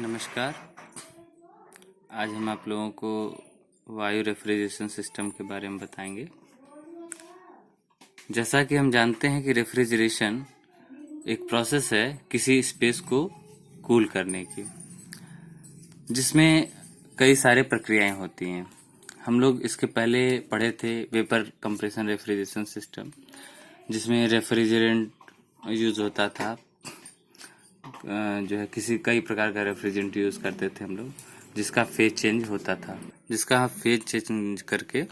नमस्कार। आज हम आप लोगों को वायु रेफ्रिजरेशन सिस्टम के बारे में बताएंगे। जैसा कि हम जानते हैं कि रेफ्रिजरेशन एक प्रोसेस है किसी स्पेस को कूल करने की, जिसमें कई सारे प्रक्रियाएं होती हैं। हम लोग इसके पहले पढ़े थे वेपर कंप्रेशन रेफ्रिजरेशन सिस्टम, जिसमें रेफ्रिजरेंट यूज होता था। जो है कई प्रकार का रेफ्रिजरेंट यूज करते थे हम लोग, जिसका फेज चेंज होता था, जिसका फेज चेंज करके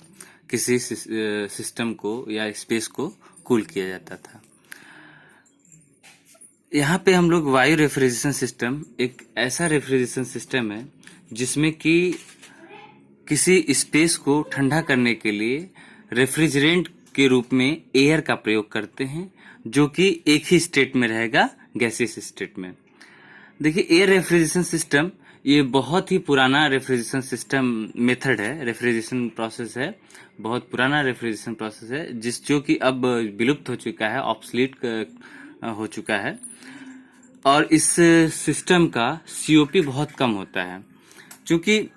किसी सिस्टम को या स्पेस को कूल किया जाता था। यहाँ पे हम लोग वायु रेफ्रिजरेशन सिस्टम एक ऐसा रेफ्रिजरेशन सिस्टम है जिसमें कि किसी स्पेस को ठंडा करने के लिए रेफ्रिजरेंट के रूप में एयर का प्रयोग करते हैं, जो कि एक ही स्टेट में रहेगा, गैसियस स्टेट में। देखिए, एयर रेफ्रिजरेशन सिस्टम ये बहुत ही पुराना रेफ्रिजरेशन सिस्टम मेथड है, रेफ्रिजरेशन प्रोसेस है, बहुत पुराना रेफ्रिजरेशन प्रोसेस है, जो कि अब विलुप्त हो चुका है, ऑब्सलीट हो चुका है। और इस सिस्टम का सीओपी बहुत कम होता है, क्योंकि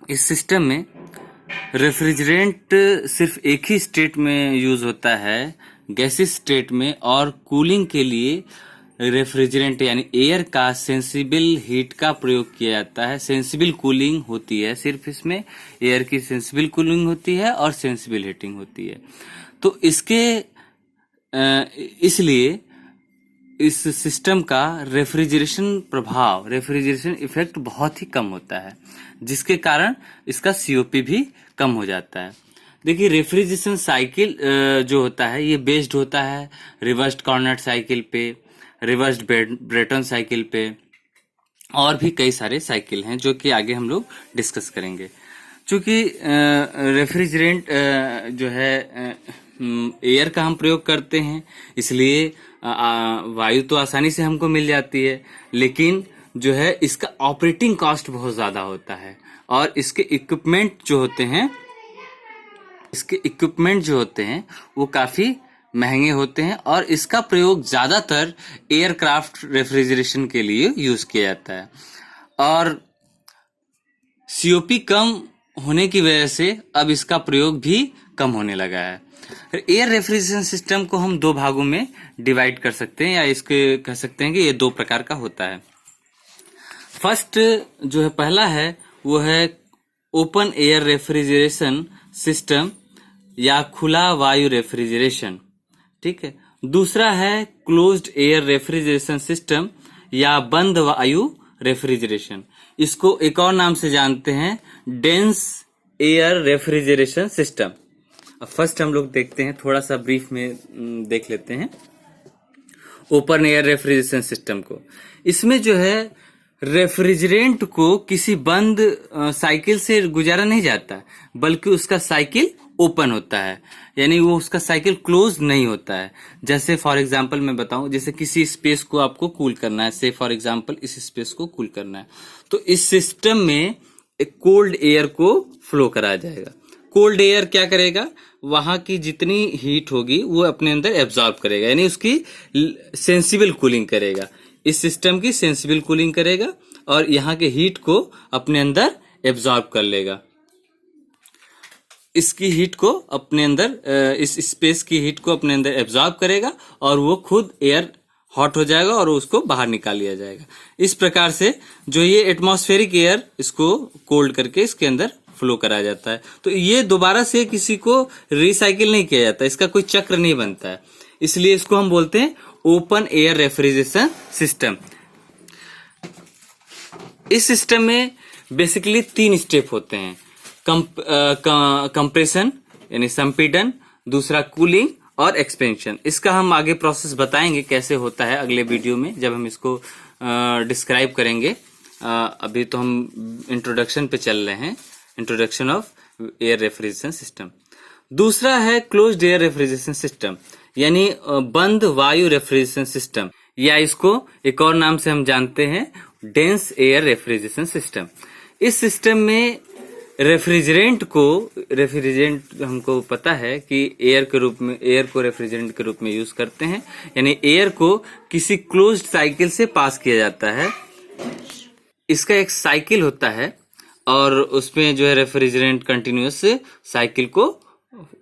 इस सिस्टम में रेफ्रिजरेंट सिर्फ एक ही स्टेट में यूज होता है, गैसियस स्टेट में, और कूलिंग के लिए रेफ्रिजरेंट यानी एयर का सेंसिबल हीट का प्रयोग किया जाता है। सेंसिबल कूलिंग होती है, सिर्फ इसमें एयर की सेंसिबल कूलिंग होती है और सेंसिबल हीटिंग होती है। तो इसलिए इस सिस्टम का रेफ्रिजरेशन प्रभाव, रेफ्रिजरेशन इफेक्ट बहुत ही कम होता है, जिसके कारण इसका सीओपी भी कम हो जाता है। देखिए, रेफ्रिजरेशन साइकिल जो होता है ये बेस्ड होता है रिवर्स्ड कार्नोट साइकिल पे, रिवर्स्ड ब्रेटन साइकिल पे, और भी कई सारे साइकिल हैं जो कि आगे हम लोग डिस्कस करेंगे। चूंकि रेफ्रिजरेंट जो है एयर का हम प्रयोग करते हैं, इसलिए वायु तो आसानी से हमको मिल जाती है, लेकिन जो है इसका ऑपरेटिंग कॉस्ट बहुत ज्यादा होता है, और इसके इक्विपमेंट जो होते हैं वो काफी महंगे होते हैं, और इसका प्रयोग ज्यादातर एयरक्राफ्ट रेफ्रिजरेशन के लिए यूज किया जाता है। और सीओपी कम होने की वजह से अब इसका प्रयोग भी कम होने लगा है। एयर रेफ्रिजरेशन सिस्टम को हम दो भागों में डिवाइड कर सकते हैं, या इसके कह सकते हैं कि ये दो प्रकार का होता है। फर्स्ट जो है, पहला है वो है ओपन एयर रेफ्रिजरेशन सिस्टम या खुला वायु रेफ्रिजरेशन, ठीक है। दूसरा है क्लोज्ड एयर रेफ्रिजरेशन सिस्टम या बंद वायु रेफ्रिजरेशन। इसको एक और नाम से जानते हैं डेंस एयर रेफ्रिजरेशन सिस्टम। अब फर्स्ट हम लोग देखते हैं, थोड़ा सा ब्रीफ में देख लेते हैं ओपन एयर रेफ्रिजरेशन सिस्टम को। इसमें जो है रेफ्रिजरेंट को किसी बंद साइकिल से गुजारा नहीं जाता, बल्कि उसका साइकिल ओपन होता है, यानी वो उसका साइकिल क्लोज नहीं होता है। जैसे फॉर एग्जांपल मैं बताऊं, जैसे किसी स्पेस को आपको कूल करना है, से फॉर एग्जांपल इस स्पेस को कूल करना है, तो इस सिस्टम में एक कोल्ड एयर को फ्लो कराया जाएगा। कोल्ड एयर क्या करेगा, वहां की जितनी हीट होगी वो अपने अंदर एब्जॉर्ब करेगा, यानी उसकी सेंसिबल कूलिंग करेगा, इस सिस्टम की सेंसिबल कूलिंग करेगा, और यहाँ के हीट को अपने अंदर एब्जॉर्ब कर लेगा। इसकी हीट को अपने अंदर, इस स्पेस की हीट को अपने अंदर एब्जॉर्ब करेगा, और वो खुद एयर हॉट हो जाएगा और उसको बाहर निकाल लिया जाएगा। इस प्रकार से जो ये एटमॉस्फेरिक एयर, इसको कोल्ड करके इसके अंदर फ्लो कराया जाता है। तो ये दोबारा से किसी को रिसाइकिल नहीं किया जाता, इसका कोई चक्र नहीं बनता है, इसलिए इसको हम बोलते हैं ओपन एयर रेफ्रिजरेशन सिस्टम। इस सिस्टम में बेसिकली 3 स्टेप होते हैं, कंप्रेशन यानी संपीड़न, दूसरा कूलिंग, और एक्सपेंशन। इसका हम आगे प्रोसेस बताएंगे कैसे होता है अगले वीडियो में, जब हम इसको डिस्क्राइब करेंगे। अभी तो हम इंट्रोडक्शन पे चल रहे हैं, introduction of air refrigeration system. दूसरा है क्लोज्ड एयर रेफ्रिजरेशन सिस्टम, यानी बंद वायु रेफ्रिजरेशन सिस्टम, या इसको एक और नाम से हम जानते हैं डेंस एयर रेफ्रिजरेशन सिस्टम। इस सिस्टम में रेफ्रिजरेंट हमको पता है कि एयर को रेफ्रिजरेंट के रूप में यूज करते हैं, यानी एयर को किसी क्लोज्ड साइकिल से पास किया जाता है, इसका एक साइकिल होता है और उसमें जो है रेफ्रिजरेंट कंटिन्यूअस साइकिल को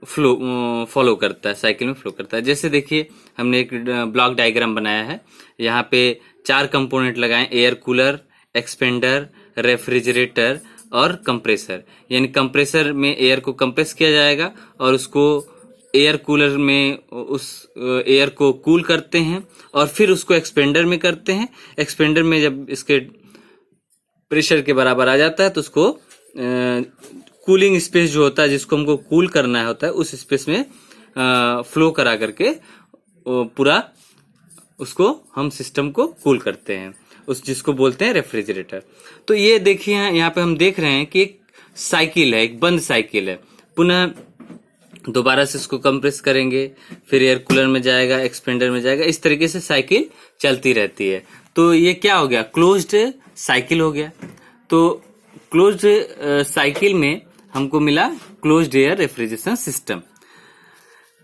फॉलो करता है, साइकिल में फ्लो करता है। जैसे देखिए हमने एक ब्लॉक डायग्राम बनाया है, यहाँ पे 4 कंपोनेंट लगाए, एयर कूलर, एक्सपेंडर, रेफ्रिजरेटर और कंप्रेसर। यानी कंप्रेसर में एयर को कंप्रेस किया जाएगा और उसको एयर कूलर में उस एयर को कूल करते हैं और फिर उसको एक्सपेंडर में करते हैं। एक्सपेंडर में जब इसके प्रेशर के बराबर आ जाता है तो उसको कूलिंग स्पेस जो होता है, जिसको हमको कूल करना होता है, उस स्पेस में फ्लो करा करके पूरा उसको हम सिस्टम को कूल करते हैं, उस जिसको बोलते हैं रेफ्रिजरेटर। तो ये देखिए यहाँ पे हम देख रहे हैं कि एक साइकिल है, एक बंद साइकिल है। पुनः दोबारा से इसको कंप्रेस करेंगे, फिर एयर कूलर में जाएगा, एक्सपेंडर में जाएगा, इस तरीके से साइकिल चलती रहती है। तो ये क्या हो गया, क्लोज्ड साइकिल हो गया। तो क्लोज्ड साइकिल में हमको मिला क्लोज्ड एयर रेफ्रिजरेशन सिस्टम।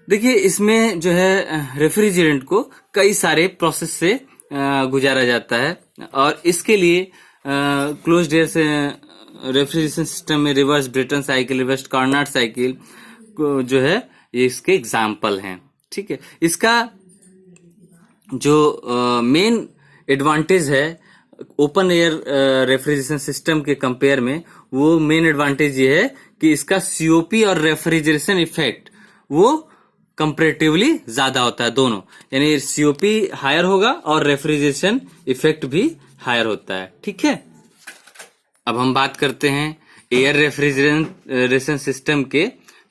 देखिए इसमें जो है रेफ्रिजरेंट को कई सारे प्रोसेस से गुजारा जाता है और इसके लिए क्लोज्ड एयर से रेफ्रिजरेशन सिस्टम में reverse Brayton cycle, reverse Carnot cycle जो है ये इसके एग्जाम्पल हैं। ठीक है, इसका जो मेन एडवांटेज है ओपन एयर रेफ्रिजरेशन सिस्टम के कंपेयर में, वो मेन एडवांटेज ये है कि इसका सीओपी और रेफ्रिजरेशन इफेक्ट वो कंपैरेटिवली ज्यादा होता है दोनों, यानी सीओपी हायर होगा और रेफ्रिजरेशन इफेक्ट भी हायर होता है। ठीक है, अब हम बात करते हैं एयर रेफ्रिजरेशन सिस्टम के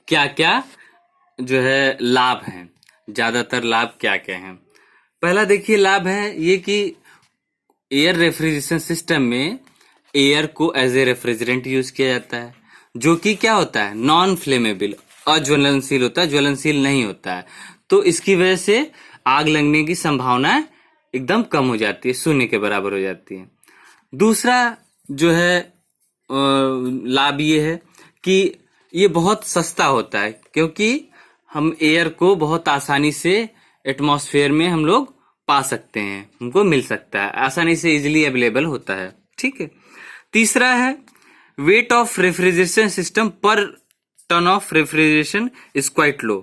क्या क्या जो है लाभ हैं, ज्यादातर लाभ क्या क्या हैं। पहला देखिए लाभ है ये कि एयर रेफ्रिजरेशन सिस्टम में एयर को एज ए रेफ्रिजरेंट यूज किया जाता है, जो कि क्या होता है, नॉन फ्लेमेबल, अज्वलनशील होता है, ज्वलनशील नहीं होता है। तो इसकी वजह से आग लगने की संभावना एकदम कम हो जाती है, शून्य के बराबर हो जाती है। दूसरा जो है लाभ ये है कि ये बहुत सस्ता होता है, क्योंकि हम एयर को बहुत आसानी से एटमॉस्फेयर में हम लोग पा सकते हैं, हमको मिल सकता है, आसानी से इजीली अवेलेबल होता है। ठीक है, तीसरा है weight of refrigeration system per ton of refrigeration is quite low.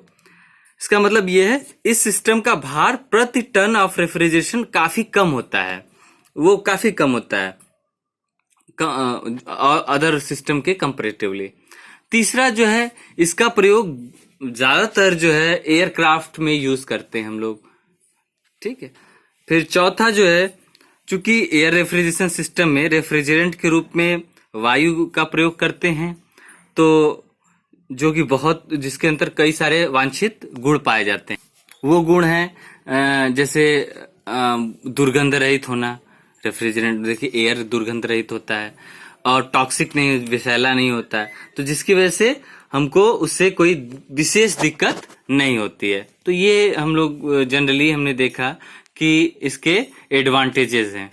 इसका मतलब यह है इस सिस्टम का भार प्रति टन ऑफ रेफ्रिजरेशन काफी कम होता है, वो काफी कम होता है अदर सिस्टम के कंपैरेटिवली। तीसरा जो है इसका प्रयोग ज्यादातर जो है एयरक्राफ्ट में यूज करते हैं हम लोग। ठीक है, फिर चौथा जो है, चूंकि एयर रेफ्रिजरेशन सिस्टम में रेफ्रिजरेंट के रूप में वायु का प्रयोग करते हैं, तो जो कि बहुत जिसके अंदर कई सारे वांछित गुण पाए जाते हैं। वो गुण हैं जैसे दुर्गंध रहित होना, रेफ्रिजरेंट देखिए एयर दुर्गंध रहित होता है और टॉक्सिक नहीं, विषैला नहीं होता है, तो जिसकी वजह से हमको उससे कोई विशेष दिक्कत नहीं होती है। तो ये हम लोग जनरली हमने देखा कि इसके एडवांटेजेस हैं।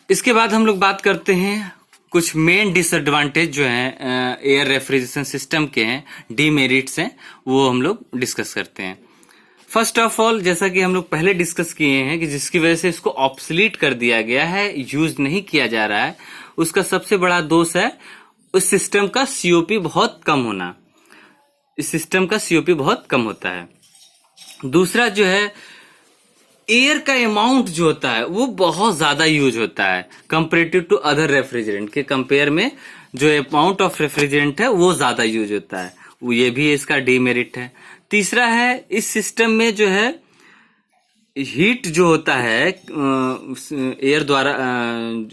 इसके बाद हम लोग बात करते हैं कुछ मेन डिसएडवांटेज जो हैं एयर रेफ्रिजरेशन सिस्टम के हैं, डीमेरिट्स हैं, वो हम लोग डिस्कस करते हैं। फर्स्ट ऑफ ऑल, जैसा कि हम लोग पहले डिस्कस किए हैं कि जिसकी वजह से इसको ऑब्सलीट कर दिया गया है, यूज नहीं किया जा रहा है, उसका सबसे बड़ा दोष है उस सिस्टम का सीओपी बहुत कम होना। इस सिस्टम का सीओपी बहुत कम होता है। दूसरा जो है एयर का अमाउंट जो होता है वो बहुत ज्यादा यूज होता है कंपेरेटिव टू अदर रेफ्रिजरेंट के कंपेयर में, जो अमाउंट ऑफ रेफ्रिजरेंट है वो ज्यादा यूज होता है, वो ये भी इसका डीमेरिट है। तीसरा है इस सिस्टम में जो है हीट जो होता है एयर द्वारा,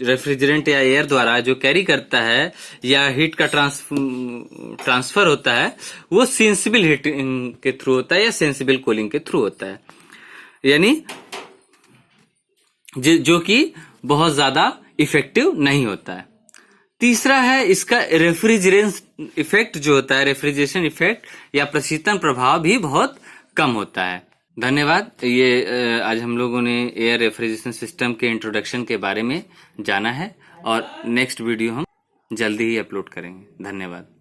रेफ्रिजरेंट या एयर द्वारा जो कैरी करता है या हीट का ट्रांसफर होता है, वो सेंसिबल हीटिंग के थ्रू होता है या सेंसिबल कूलिंग के थ्रू होता है, यानी जो कि बहुत ज्यादा इफेक्टिव नहीं होता है। तीसरा है इसका रेफ्रिजरेशन इफेक्ट जो होता है, रेफ्रिजरेशन इफेक्ट या प्रशीतन प्रभाव भी बहुत कम होता है। धन्यवाद। ये आज हम लोगों ने एयर रेफ्रिजरेशन सिस्टम के इंट्रोडक्शन के बारे में जाना है और नेक्स्ट वीडियो हम जल्दी ही अपलोड करेंगे। धन्यवाद।